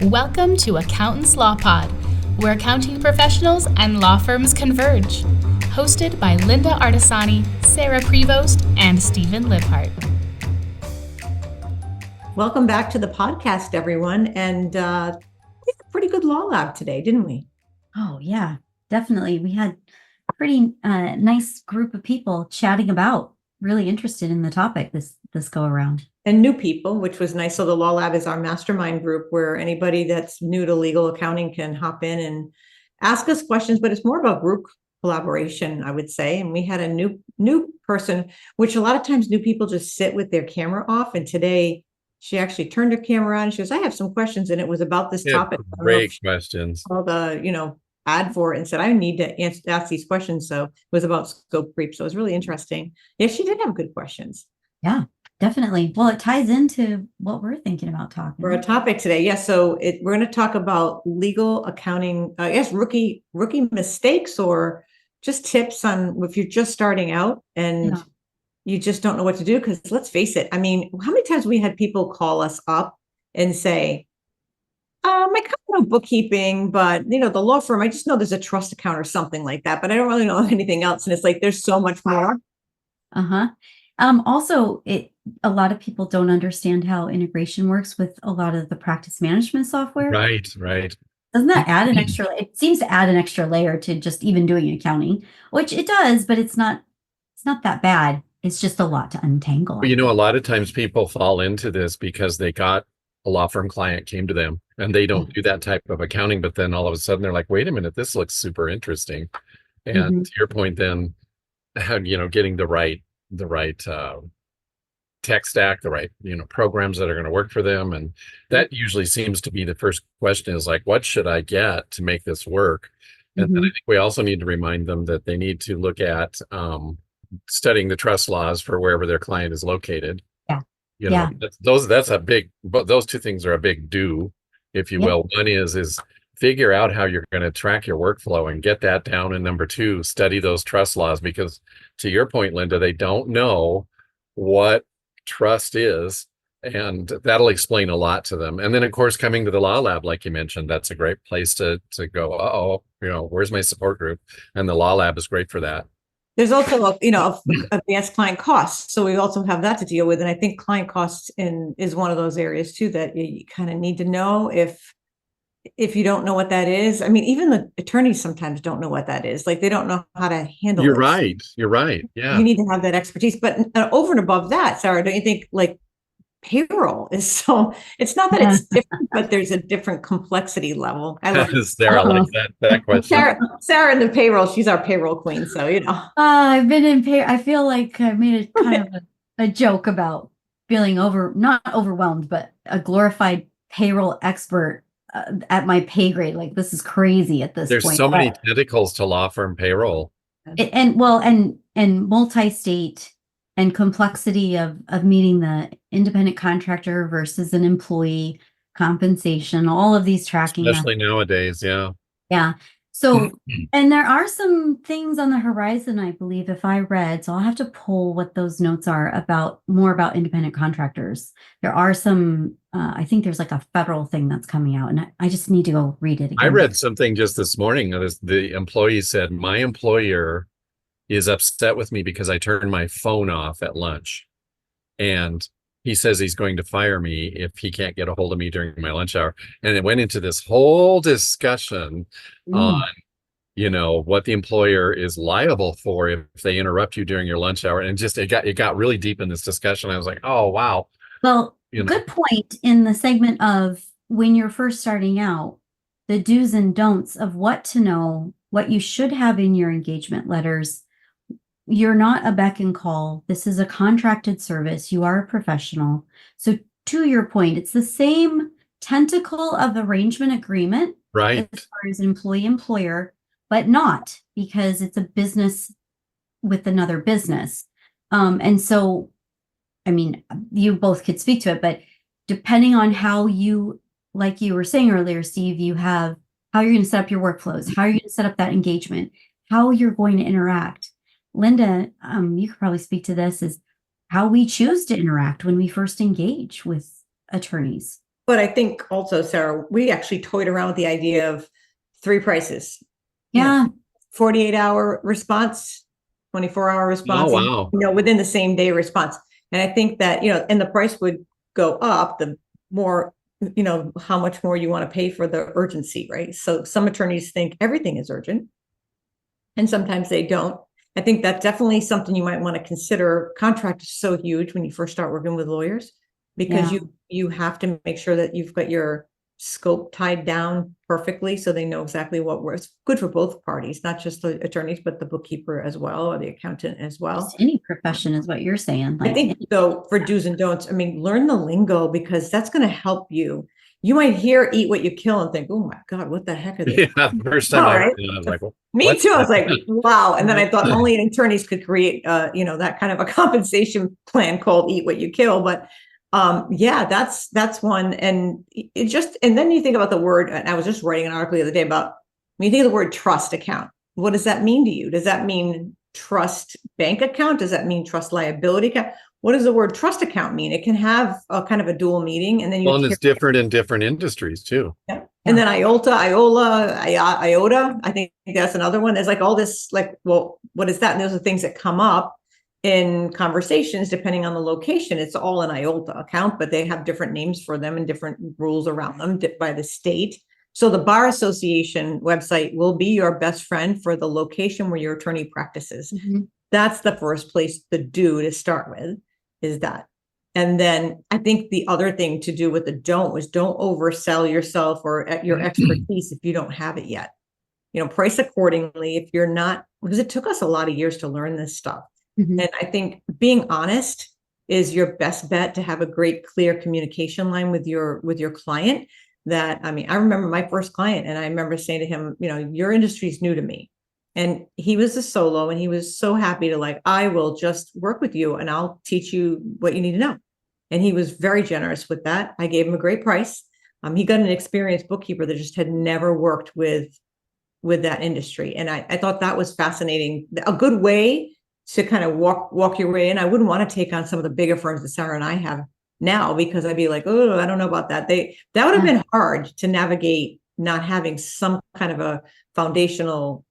Welcome to Accountants Law Pod, where accounting professionals and law firms converge. Hosted by Lynda Artesani, Sarah Prevost, and Steve Libhart. Welcome back to the podcast, everyone. And we had a pretty good law lab today, didn't we? Oh, yeah, definitely. We had a pretty nice group of people chatting about, really interested in the topic this go around. And new people, which was nice. So the law lab is our mastermind group where anybody that's new to legal accounting can hop in and ask us questions, but it's more about group collaboration, I would say. And we had a new person, which a lot of times new people just sit with their camera off. And today she actually turned her camera on. She goes, I have some questions. And it was about this topic. Great questions. All the, ad for it and said, I need to ask these questions. So it was about scope creep. So it was really interesting. Yeah, she did have good questions. Yeah, definitely. Well, it ties into what we're thinking about talking For a topic today. Yes. So we're going to talk about legal accounting, I guess, rookie mistakes or just tips on if you're just starting out and you just don't know what to do. Because let's face it. I mean, how many times we had people call us up and say, I kind of know bookkeeping, but the law firm, I just know there's a trust account or something like that, but I don't really know anything else. And it's like, there's so much more. Also, a lot of people don't understand how integration works with a lot of the practice management software. Right. Doesn't that add an extra, it seems to add an extra layer to just even doing accounting, which it does, but it's not that bad. It's just a lot to untangle. Well, a lot of times people fall into this because they got a law firm client came to them and they don't do that type of accounting, but then all of a sudden they're like, wait a minute, this looks super interesting. And to your point, then how, getting the right tech stack, the right, programs that are going to work for them. And that usually seems to be the first question is like, what should I get to make this work? And then I think we also need to remind them that they need to look at studying the trust laws for wherever their client is located. That's a big, but those two things are a big do, if you will. One is figure out how you're going to track your workflow and get that down. And number two, study those trust laws, because to your point, Lynda, they don't know what trust is, and that'll explain a lot to them. And then of course, coming to the law lab, like you mentioned, that's a great place to go, where's my support group? And the law lab is great for that. There's also, advanced client costs. So we also have that to deal with. And I think client costs is one of those areas too, that you kind of need to know if you don't know what that is. I mean, even the attorneys sometimes don't know what that is. Like they don't know how to handle it. You're right. Yeah. You need to have that expertise. But over and above that, Sarah, don't you think like payroll is so, it's not that it's different, but there's a different complexity level. I love Sarah, like that question. Sarah in the payroll, she's our payroll queen. So, I've been in I feel like I made it kind of a joke about feeling not overwhelmed, but a glorified payroll expert at my pay grade. Like this is crazy at this point. There's so many tentacles to law firm payroll. And multi-state and complexity of meeting the independent contractor versus an employee compensation, all of these tracking. Especially nowadays, yeah. Yeah. So, and there are some things on the horizon, I believe, if I read, so I'll have to pull what those notes are more about independent contractors. There are some, I think there's like a federal thing that's coming out, and I just need to go read it again. I read something just this morning. The employee said, my employer is upset with me because I turned my phone off at lunch. And he says he's going to fire me if he can't get a hold of me during my lunch hour. And it went into this whole discussion on, what the employer is liable for if they interrupt you during your lunch hour. And just, it got really deep in this discussion. I was like, oh, wow. Well, good point in the segment of when you're first starting out, the do's and don'ts of what to know, what you should have in your engagement letters. You're not a beck and call. This is a contracted service. You are a professional. So to your point, it's the same tentacle of arrangement agreement, right? As far as employee-employer, but not because it's a business with another business. And so, I mean, you both could speak to it, but depending on how you, like you were saying earlier, Steve, you have how you're going to set up your workflows, how you're going to set up that engagement, how you're going to interact. Lynda, you could probably speak to this, is how we choose to interact when we first engage with attorneys. But I think also, Sarah, we actually toyed around with the idea of 3 prices. Yeah. 48-hour response, 24-hour response, Oh, wow. within the same day response. And I think that, and the price would go up the more, how much more you want to pay for the urgency, right? So some attorneys think everything is urgent, and sometimes they don't. I think that's definitely something you might want to consider. Contract is so huge when you first start working with lawyers, because you have to make sure that you've got your scope tied down perfectly so they know exactly what works. Good for both parties, not just the attorneys, but the bookkeeper as well, or the accountant as well. Just any profession is what you're saying. I think though, for do's and don'ts, learn the lingo, because that's going to help you. You might hear "eat what you kill" and think, "Oh my God, what the heck are they?" Yeah, the first time I was like, well, me too. I was like, wow. And then I thought only attorneys could create, that kind of a compensation plan called "eat what you kill." But that's one. And and then you think about the word, and I was just writing an article the other day about, when you think of the word trust account, what does that mean to you? Does that mean trust bank account? Does that mean trust liability account? What does the word trust account mean? It can have a kind of a dual meaning. And then and it's different in different industries too. Yeah. And then IOTA, IOTA, I think that's another one. There's like all this, like, well, what is that? And those are things that come up in conversations depending on the location. It's all an IOTA account, but they have different names for them and different rules around them by the state. So the Bar Association website will be your best friend for the location where your attorney practices. Mm-hmm. That's the first place to start with, is that. And then I think the other thing to do with the don't oversell yourself or your expertise if you don't have it yet. Price accordingly if you're not, because it took us a lot of years to learn this stuff. Mm-hmm. And I think being honest is your best bet to have a great, clear communication line with your client. That, I remember my first client, and I remember saying to him, your industry is new to me. And he was a solo, and he was so happy to I will just work with you and I'll teach you what you need to know. And he was very generous with that. I gave him a great price. He got an experienced bookkeeper that just had never worked with that industry. And I thought that was fascinating. A good way to kind of walk your way in. I wouldn't want to take on some of the bigger firms that Sarah and I have now, because I'd be like, oh, I don't know about that. That would have been hard to navigate, not having some kind of a foundational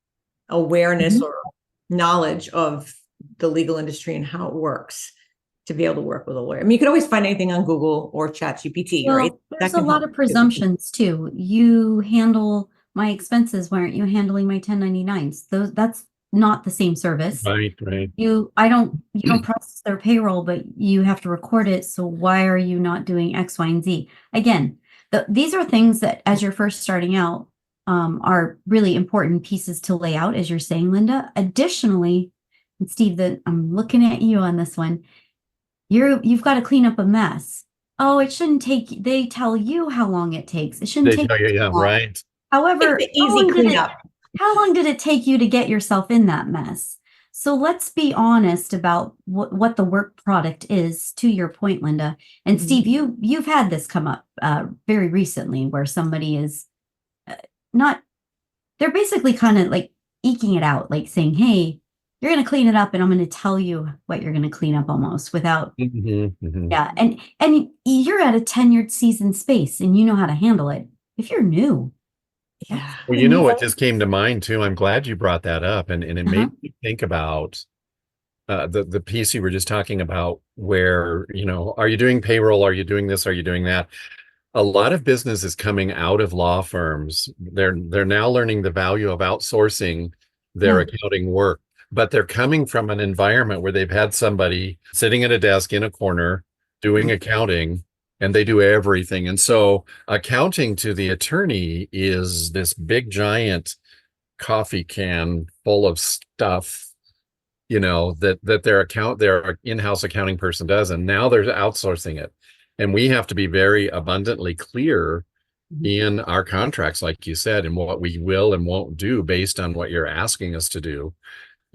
awareness or knowledge of the legal industry and how it works, to be able to work with a lawyer. You can always find anything on Google or ChatGPT, right? There's a lot of presumptions too. You handle my expenses. Why aren't you handling my 1099s? That's not the same service. Right. You don't process their payroll, but you have to record it. So why are you not doing X, Y, and Z? Again, these are things that, as you're first starting out, are really important pieces to lay out, as you're saying, Lynda. Additionally, and Steve, I'm looking at you on this one. You've got to clean up a mess. Oh, it shouldn't take. They tell you how long it takes. It shouldn't take. Yeah, right. However, easy cleanup. How long did it take you to get yourself in that mess? So let's be honest about what the work product is, to your point, Lynda. And Steve, you've had this come up very recently, where somebody is they're basically kind of like eking it out, like saying, hey, you're going to clean it up and I'm going to tell you what you're going to clean up, almost without. Yeah. And you're at a tenured seasoned space and you know how to handle it. If you're new. Yeah. Well, what just came to mind too. I'm glad you brought that up, and it made me think about the piece you were just talking about, where, are you doing payroll? Are you doing this? Are you doing that? A lot of business is coming out of law firms. They're now learning the value of outsourcing their accounting work, but they're coming from an environment where they've had somebody sitting at a desk in a corner doing accounting, and they do everything. And so accounting to the attorney is this big giant coffee can full of stuff, that their in-house accounting person does. And now they're outsourcing it. And we have to be very abundantly clear in our contracts, like you said, and what we will and won't do based on what you're asking us to do.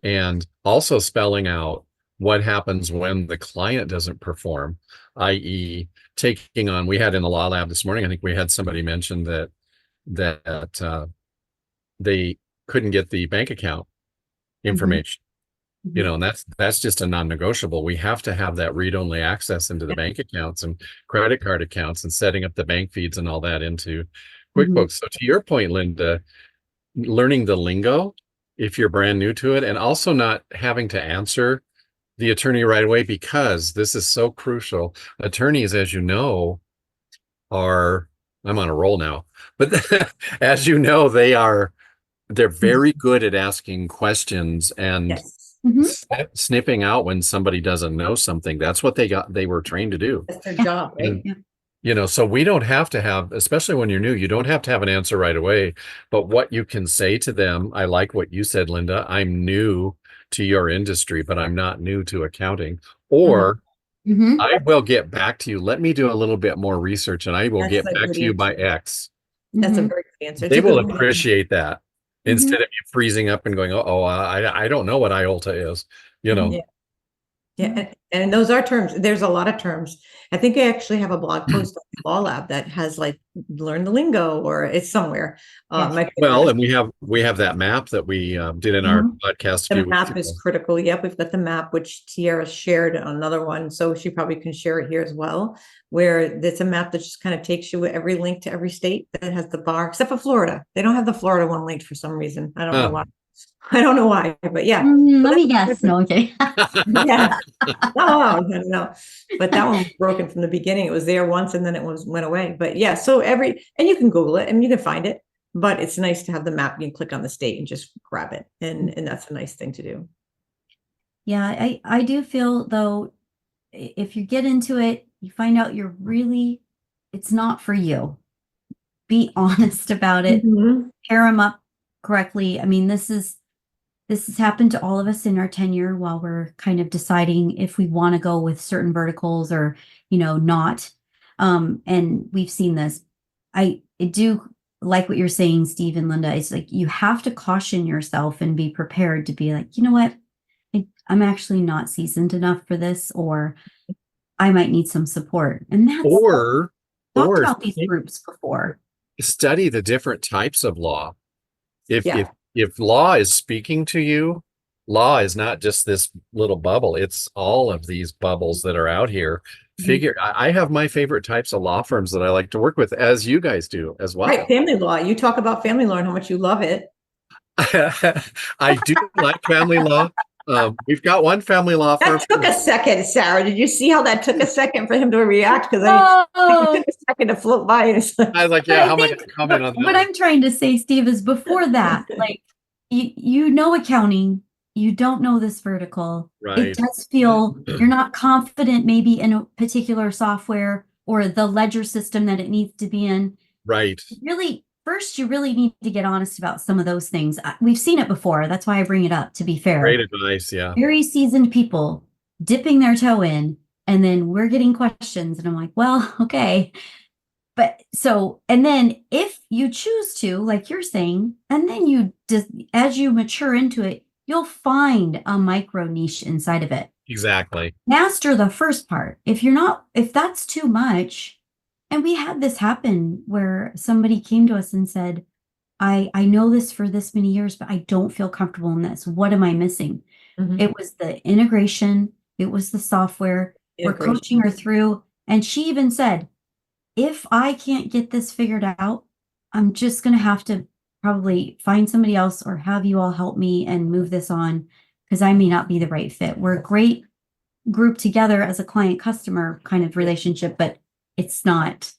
And also spelling out what happens when the client doesn't perform, i.e. taking on, we had in the law lab this morning, I think we had somebody mention that they couldn't get the bank account information. you know, and that's just a non-negotiable. We have to have that read-only access into the bank accounts and credit card accounts and setting up the bank feeds and all that into QuickBooks. So to your point, Lynda, learning the lingo if you're brand new to it, and also not having to answer the attorney right away, because this is so crucial. Attorneys, as you know, I'm on a roll now, but as you know, they're very good at asking questions and snipping out when somebody doesn't know something. That's what they were trained to do. That's their job, right? You know, so we don't have to have, especially when you're new, you don't have to have an answer right away. But what you can say to them, I like what you said, Lynda, I'm new to your industry, but I'm not new to accounting. Or I will get back to you. Let me do a little bit more research and I will get back to you by X. That's a very good answer. They will appreciate that instead of you freezing up and going, oh, I don't know what IOLTA is, you know. Yeah, and those are terms. There's a lot of terms. I think I actually have a blog post on the Law Lab that has like learn the lingo, or it's somewhere. Well, and we have that map that we did in our podcast. The map is critical. Yep, we've got the map, which Teaira shared on another one, so she probably can share it here as well. Where it's a map that just kind of takes you every link to every state that has the bar, except for Florida. They don't have the Florida one linked for some reason. I don't know why. I don't know why, but yeah. Let me guess. No, okay. Yeah. No. But that one was broken from the beginning. It was there once and then it went away. But yeah, so and you can Google it and you can find it, but it's nice to have the map. You can click on the state and just grab it. And that's a nice thing to do. Yeah, I do feel though, if you get into it, you find out it's not for you. Be honest about it. Pair them up correctly. I mean, this has happened to all of us in our tenure while we're kind of deciding if we want to go with certain verticals or, not. And we've seen this. I do like what you're saying, Steve and Lynda. It's like, you have to caution yourself and be prepared to be like, you know what? I'm actually not seasoned enough for this, or I might need some support. And that's or about these groups before. Study the different types of law. If law is speaking to you, law is not just this little bubble. It's all of these bubbles that are out here. I have my favorite types of law firms that I like to work with, as you guys do as well. Right, family law. You talk about family law and how much you love it. I do like family law. We've got one family law firm. That took a second, Sarah. Did you see how that took a second for him to react? Because it took a second to float by. I was like, yeah, how am I going to comment on that? What I'm trying to say, Steve, is before that, like, you know accounting, you don't know this vertical. Right. It does feel you're not confident maybe in a particular software or the ledger system that it needs to be in. Right. First, you really need to get honest about some of those things. We've seen it before. That's why I bring it up, to be fair. Great advice, yeah. Very seasoned people dipping their toe in, and then we're getting questions. And I'm like, well, okay. And then if you choose to, like you're saying, and then as you mature into it, you'll find a micro niche inside of it. Exactly. Master the first part. If that's too much. And we had this happen where somebody came to us and said, I know this for this many years, but I don't feel comfortable in this. What am I missing? It was the integration. It was the software. We're coaching her through. And she even said, if I can't get this figured out, I'm just going to have to probably find somebody else or have you all help me and move this on, because I may not be the right fit. We're a great group together as a client-customer kind of relationship, but it's not.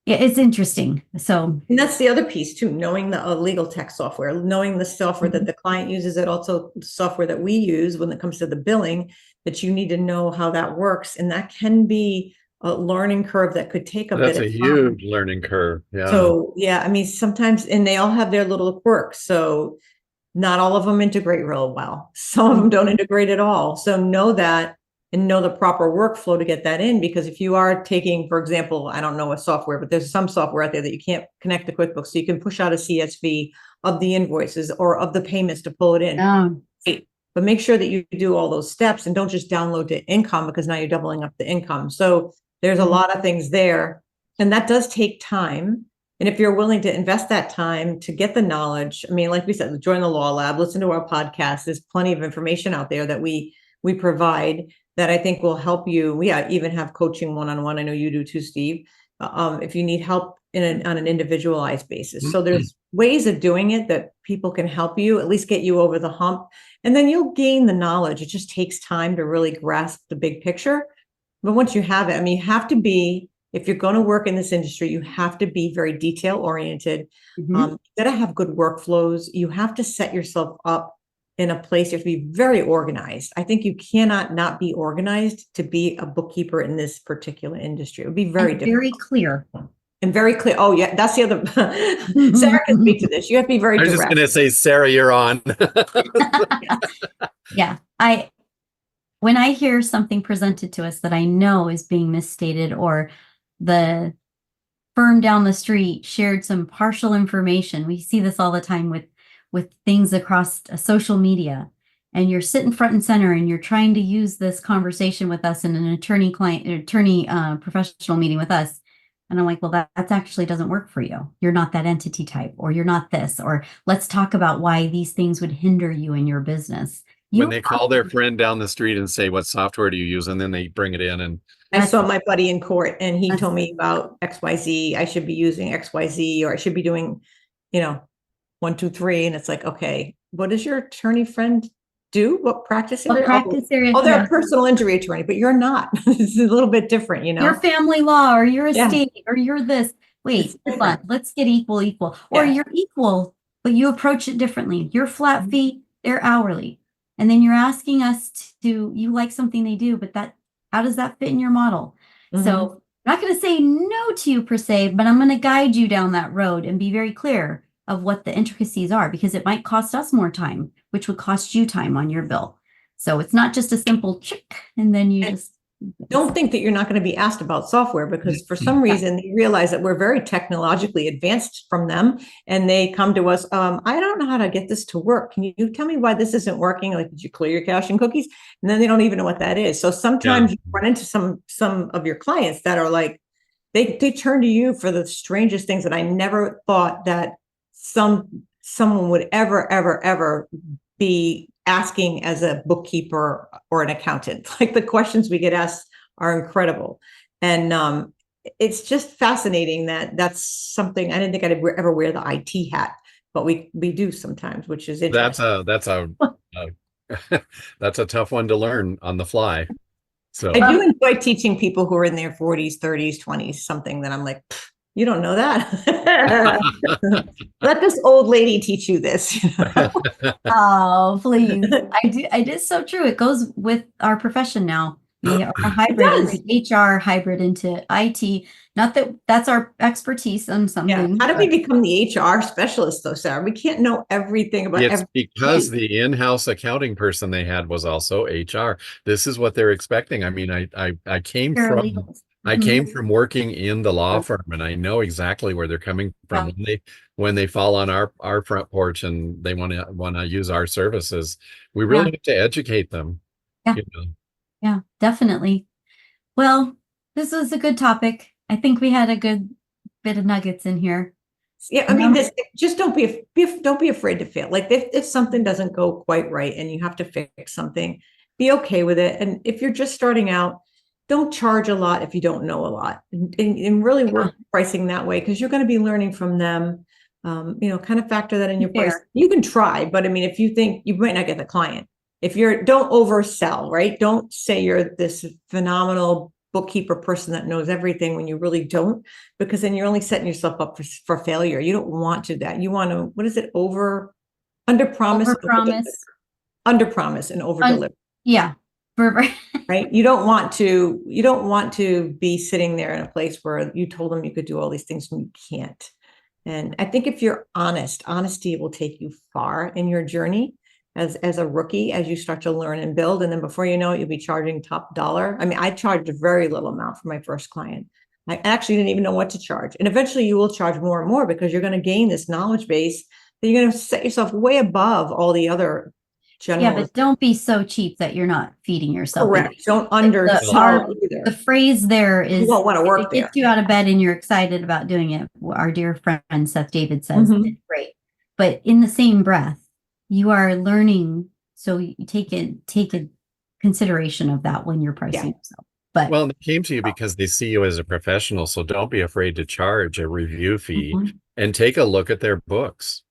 It's interesting. So, and that's the other piece too, knowing the legal tech software, knowing the software that the client uses, and also software that we use when it comes to the billing, that you need to know how that works. And that can be a learning curve that could take a bit of time. That's a huge learning curve. Yeah. So yeah, I mean, sometimes, and they all have their little quirks. So not all of them integrate real well. Some of them don't integrate at all. So know that, and know the proper workflow to get that in. Because if you are taking, for example, I don't know what software, but there's some software out there that you can't connect to QuickBooks. So you can push out a CSV of the invoices or of the payments to pull it in. But make sure that you do all those steps and don't just download to income, because now you're doubling up the income. So there's a lot of things there. And that does take time. And if you're willing to invest that time to get the knowledge, I mean, like we said, join the law lab, listen to our podcast. There's plenty of information out there that we provide that I think will help you. We even have coaching one-on-one. I know you do too, Steve. If you need help on an individualized basis. So there's ways of doing it that people can help you, at least get you over the hump. And then you'll gain the knowledge. It just takes time to really grasp the big picture. But once you have it, I mean, you have to be, if you're going to work in this industry, you have to be very detail oriented. You got to have good workflows. You have to set yourself up in a place. You have to be very organized. I think you cannot not be organized to be a bookkeeper in this particular industry. It would be very difficult. Very clear. And very clear. Oh, yeah, that's the other. Sarah can speak to this. You have to be very direct. I was just going to say, Sarah, you're on. Yeah. When I hear something presented to us that I know is being misstated, or the firm down the street shared some partial information, we see this all the time with things across social media, and you're sitting front and center and you're trying to use this conversation with us in an attorney professional meeting with us. And I'm like, well, that actually doesn't work for you. You're not that entity type, or you're not this, or let's talk about why these things would hinder you in your business. When they call their friend down the street and say, what software do you use? And then they bring it in. And I saw my buddy in court and he told me about XYZ. I should be using XYZ, or I should be doing, 1, 2, 3. And it's like, okay, what does your attorney friend do? What practice area? Oh, they're a personal injury attorney, but you're not. It's a little bit different, You're family law, or you're estate, or you're this. Wait, hold on. Let's get equal. Or you're equal, but you approach it differently. You're flat fee, they're hourly. And then you're asking us you like something they do, but how does that fit in your model? So I'm not going to say no to you per se, but I'm going to guide you down that road and be very clear of what the intricacies are, because it might cost us more time, which would cost you time on your bill. So it's not just a simple check and then you just don't think that you're not going to be asked about software, because for some reason they realize that we're very technologically advanced from them, and they come to us. I don't know how to get this to work. Can you tell me why this isn't working? Like, did you clear your cache and cookies? And then they don't even know what that is. So sometimes you run into some of your clients that are like, they turn to you for the strangest things that I never thought that someone would ever be asking as a bookkeeper or an accountant. Like, the questions we get asked are incredible. And it's just fascinating that that's something I didn't think I'd ever wear the IT hat, but we do sometimes, which is interesting. That's a tough one to learn on the fly. So I do enjoy teaching people who are in their 40s, 30s, 20s, something that I'm like, you don't know that. Let this old lady teach you this. Oh, please. I did. So true. It goes with our profession now. We are a hybrid into HR, hybrid into IT. Not that that's our expertise on something. Yeah. How do we become the HR specialist though, Sarah? We can't know everything about everything. Because the in-house accounting person they had was also HR. This is what they're expecting. I mean, I came from working in the law firm, and I know exactly where they're coming from when they fall on our front porch and they want to use our services. We really have to educate them. Yeah. Yeah, definitely. Well, this was a good topic. I think we had a good bit of nuggets in here. Yeah, I mean, just don't be afraid to fail. Like, if something doesn't go quite right and you have to fix something, be okay with it. And if you're just starting out, don't charge a lot if you don't know a lot, and really work pricing that way, because you're going to be learning from them. Kind of factor that in your price. You can try, but I mean, if you think you might not get the client, don't oversell, right? Don't say you're this phenomenal bookkeeper person that knows everything when you really don't, because then you're only setting yourself up for failure. You don't want to do that. You want to, what is it? Under promise and over deliver. Yeah. Right. You don't want to be sitting there in a place where you told them you could do all these things and you can't. And I think if you're honest, honesty will take you far in your journey as a rookie, as you start to learn and build. And then before you know it, you'll be charging top dollar. I mean, I charged a very little amount for my first client. I actually didn't even know what to charge. And eventually you will charge more and more, because you're going to gain this knowledge base that you're going to set yourself way above all the other general. but don't be so cheap that you're not feeding yourself. Correct. Don't undersell either. The phrase there is, You won't want to work it gets you out of bed and you're excited about doing it. Our dear friend Seth David says, Mhm. it's great. But in the same breath, you are learning. So you take a consideration of that when you're pricing yourself. But Well, they came to you because they see you as a professional, so don't be afraid to charge a review fee and take a look at their books.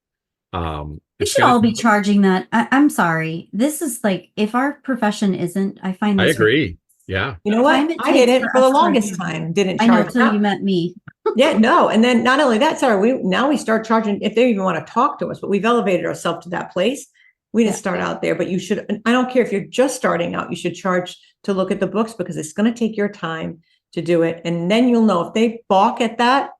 we should all be charging that. I'm sorry. This is like, if our profession isn't, I find I this. agree. Yeah. You know what? Time it I did takes it for for the us to longest review. time. Didn't I know charge. till you met me. Yeah, no. And then not only that, Sarah, we start charging if they even want to talk to us, but we've elevated ourselves to that place. We didn't start out there, but you should, I don't care if you're just starting out, you should charge to look at the books because it's going to take your time to do it. And then you'll know if they balk at that,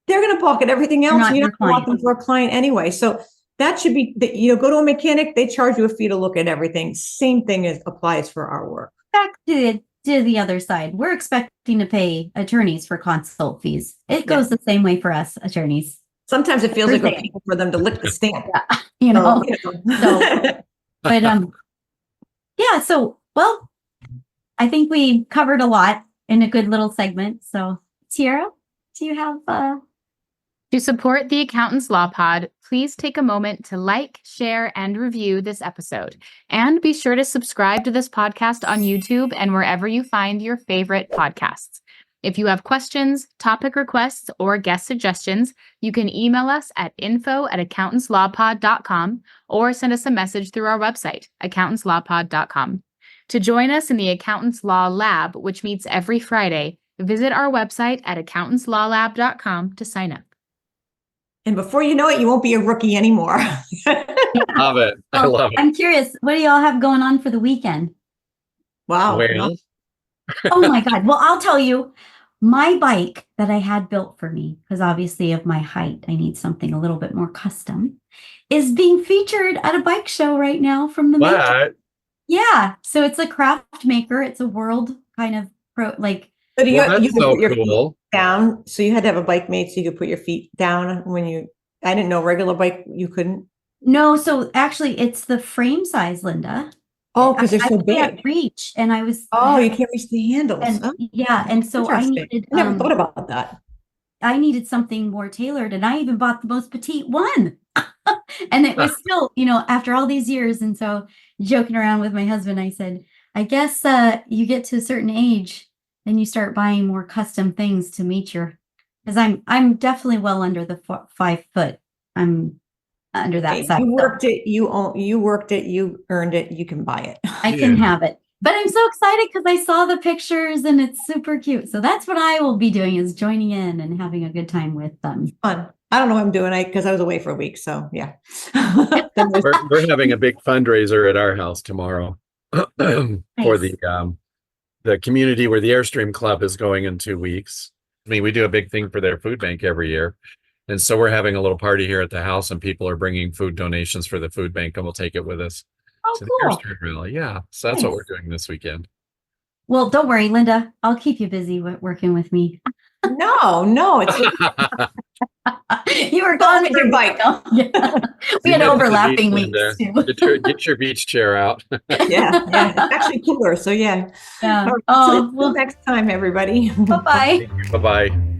they're going to balk at everything else. not You're your not want them for a client anyway. So that should be, go to a mechanic, they charge you a fee to look at everything. Same thing applies for our work. Back to the other side. We're expecting to pay attorneys for consult fees. It goes the same way for us attorneys. Sometimes it feels like we're paying for them to lick the stamp. You know. So, But well, I think we covered a lot in a good little segment. So Teaira, do you have To support the Accountants Law Pod, please take a moment to like, share, and review this episode. And be sure to subscribe to this podcast on YouTube and wherever you find your favorite podcasts. If you have questions, topic requests, or guest suggestions, you can email us at info@accountantslawpod.com or send us a message through our website, accountantslawpod.com. To join us in the Accountants Law Lab, which meets every Friday, visit our website at accountantslawlab.com to sign up. and before you know it, you won't be a rookie anymore. Love it. I love it. I'm curious, what do y'all have going on for the weekend? Wow. Well, Oh my God. Well, I'll tell you, my bike that I had built for me, because obviously of my height, I need something a little bit more custom, is being featured at a bike show right now from the maker. what? Yeah. So it's a craft maker. It's a world kind of But Well, you that's could so put your feet cool. down. So you had to have a bike made so you could put your feet down I didn't know regular bike, you couldn't. no. So actually it's the frame size, Linda. Oh, because they're so I can't big. reach. And I was, Oh, you can't reach the handles. and Oh, yeah. And so I interesting. needed, I never thought about that. I needed something more tailored, and I even bought the most petite one. And it was still, after all these years. And so joking around with my husband, I said, I guess you get to a certain age and you start buying more custom things to meet because I'm definitely well under the 5 foot. I'm under that size. You worked it, you worked it, you earned it, you can buy it. I can have it. But I'm so excited because I saw the pictures and it's super cute. So that's what I will be doing, is joining in and having a good time with them. Fun. I don't know what I'm doing because I was away for a week. So yeah. We're having a big fundraiser at our house tomorrow for the community where the Airstream Club is going in 2 weeks. I mean, we do a big thing for their food bank every year. And so we're having a little party here at the house and people are bringing food donations for the food bank and we'll take it with us to the Airstream rally. Yeah. So that's what we're doing this weekend. Well, don't worry, Linda. I'll keep you busy working with me. No, it's You were gone with your bike. Yeah. We had overlapping weeks Linda. too. Get your beach chair out. yeah. It's actually cooler. So yeah. Yeah. All right, Oh, so until well, next time, everybody. bye-bye. Bye-bye.